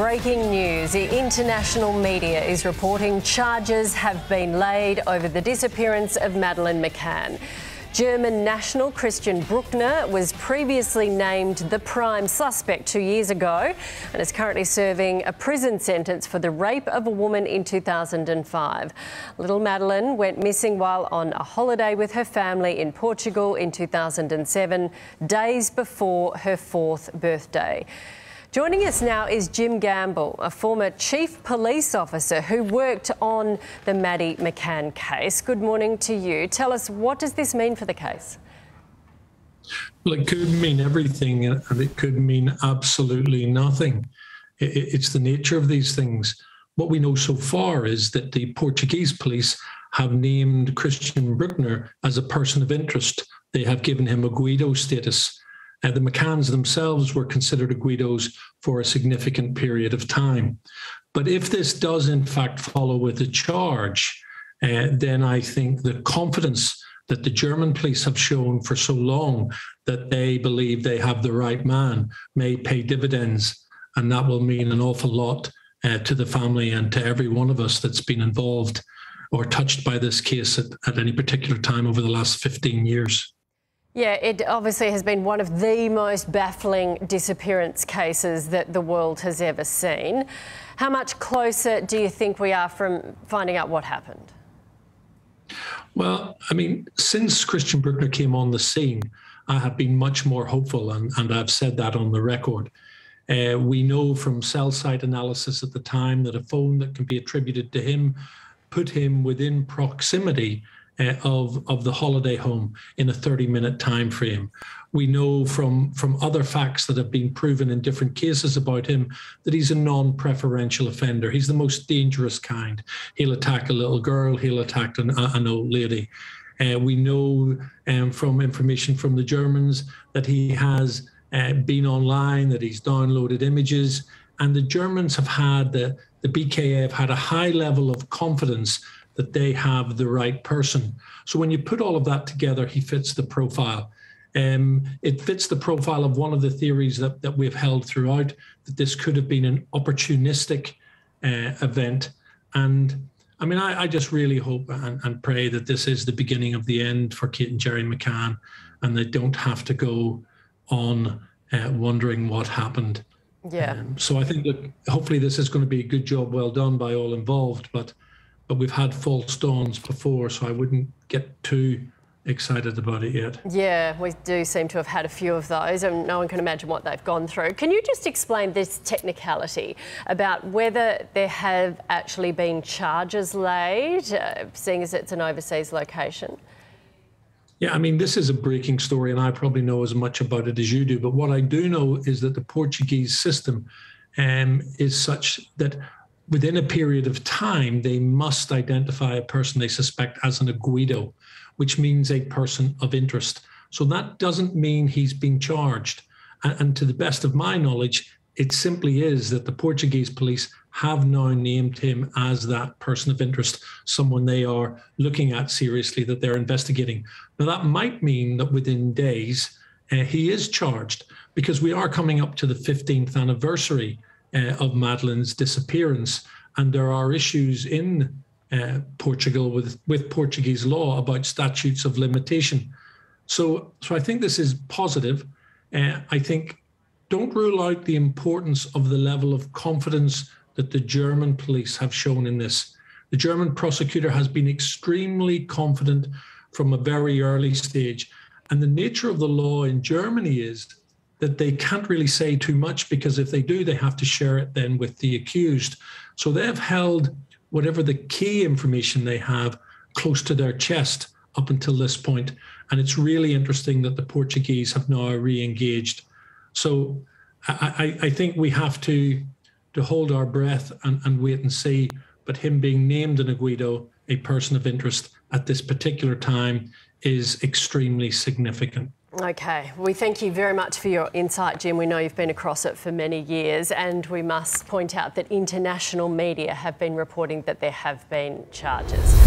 Breaking news. The international media is reporting charges have been laid over the disappearance of Madeleine McCann. German national Christian Brueckner was previously named the prime suspect 2 years ago and is currently serving a prison sentence for the rape of a woman in 2005. Little Madeleine went missing while on a holiday with her family in Portugal in 2007, days before her 4th birthday. Joining us now is Jim Gamble, a former chief police officer who worked on the Maddie McCann case. Good morning to you. Tell us, what does this mean for the case? Well, it could mean everything and it could mean absolutely nothing. It's the nature of these things. What we know so far is that the Portuguese police have named Christian Brueckner as a person of interest. They have given him a Guido status. The McCanns themselves were considered Guidos for a significant period of time. But if this does in fact follow with a charge, then I think the confidence that the German police have shown for so long that they believe they have the right man may pay dividends. And that will mean an awful lot to the family and to every one of us that's been involved or touched by this case at any particular time over the last 15 years. Yeah, it obviously has been one of the most baffling disappearance cases that the world has ever seen. How much closer do you think we are from finding out what happened? Well, I mean, since Christian Brueckner came on the scene, I have been much more hopeful, and I've said that on the record. We know from cell site analysis at the time that a phone that can be attributed to him put him within proximity of the holiday home in a 30-minute time frame. We know from other facts that have been proven in different cases about him that he's a non-preferential offender. He's the most dangerous kind. He'll attack a little girl, he'll attack an old lady. We know from information from the Germans that he has been online, that he's downloaded images, and the Germans have had, the BKA have had a high level of confidence that they have the right person. So when you put all of that together, he fits the profile. It fits the profile of one of the theories that we've held throughout, that this could have been an opportunistic event. And I mean, I just really hope and pray that this is the beginning of the end for Kate and Jerry McCann, and they don't have to go on wondering what happened. Yeah. So I think that hopefully this is going to be a good job, well done by all involved, but we've had false dawns before, so I wouldn't get too excited about it yet. Yeah, we do seem to have had a few of those, and no one can imagine what they've gone through. Can you just explain this technicality about whether there have actually been charges laid, seeing as it's an overseas location? Yeah, I mean, this is a breaking story, and I probably know as much about it as you do, but what I do know is that the Portuguese system is such that within a period of time, they must identify a person they suspect as an Guido, which means a person of interest. So that doesn't mean he's been charged. And to the best of my knowledge, it simply is that the Portuguese police have now named him as that person of interest, someone they are looking at seriously, that they're investigating. Now, that might mean that within days, he is charged, because we are coming up to the 15th anniversary of Madeleine's disappearance, and there are issues in Portugal with Portuguese law about statutes of limitation. So I think this is positive. I think don't rule out the importance of the level of confidence that the German police have shown in this. The German prosecutor has been extremely confident from a very early stage, and the nature of the law in Germany is that they can't really say too much, because if they do, they have to share it then with the accused. So they've held whatever the key information they have close to their chest up until this point. And it's really interesting that the Portuguese have now re-engaged. So I think we have to hold our breath and wait and see. But him being named an Guido, a person of interest at this particular time, is extremely significant. Okay, we thank you very much for your insight, Jim. We know you've been across it for many years, and we must point out that international media have been reporting that there have been charges.